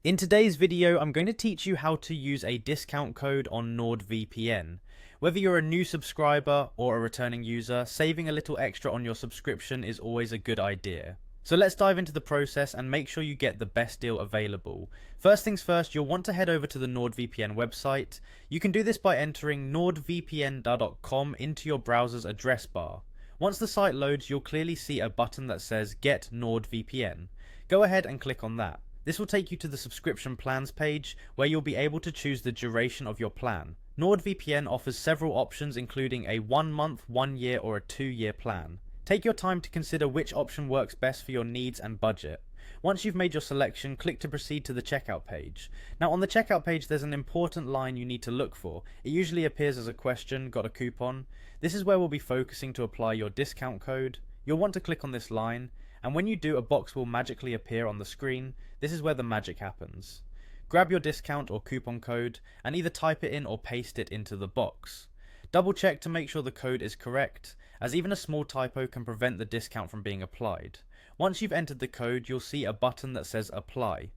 In today's video, I'm going to teach you how to use a discount code on Nordvpn. Whether you're a new subscriber or a returning user, saving a little extra on your subscription is always a good idea. So let's dive into the process and make sure you get the best deal available. First things first, you'll want to head over to the Nordvpn website. You can do this by entering nordvpn.com into your browser's address bar. Once the site loads, you'll clearly see a button that says Get NordVPN. Go ahead and click on that. This will take you to the subscription plans page where you'll be able to choose the duration of your plan. Nordvpn offers several options including a 1 month, 1 year or a 2-year plan. Take your time to consider which option works best for your needs and budget. Once you've made your selection, click to proceed to the checkout page. Now on the checkout page there's an important line you need to look for. It usually appears as a question, got a coupon? This is where we'll be focusing to apply your discount code. You'll want to click on this line, and when you do, a box will magically appear on the screen. This is where the magic happens. Grab your discount or coupon code and either type it in or paste it into the box. Double check to make sure the code is correct, as even a small typo can prevent the discount from being applied. Once you've entered the code, you'll see a button that says apply.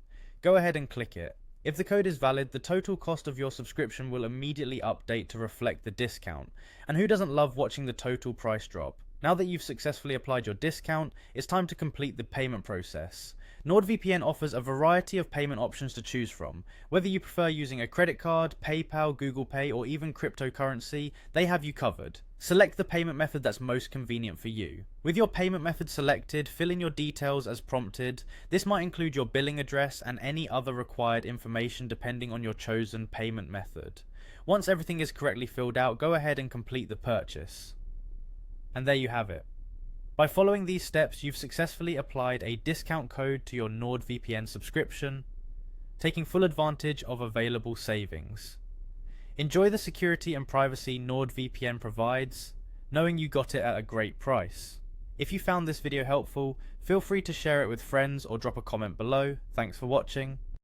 Go ahead and click it. If the code is valid, the total cost of your subscription will immediately update to reflect the discount. And who doesn't love watching the total price drop? Now that you've successfully applied your discount, it's time to complete the payment process. Nordvpn offers a variety of payment options to choose from. Whether you prefer using a credit card, PayPal, Google Pay, or even cryptocurrency, they have you covered. Select the payment method that's most convenient for you. With your payment method selected, fill in your details as prompted. This might include your billing address and any other required information depending on your chosen payment method. Once everything is correctly filled out, go ahead and complete the purchase. And there you have it. By following these steps, you've successfully applied a discount code to your Nordvpn subscription, taking full advantage of available savings. Enjoy the security and privacy Nordvpn provides, knowing you got it at a great price. If you found this video helpful, feel free to share it with friends or drop a comment below. Thanks for watching.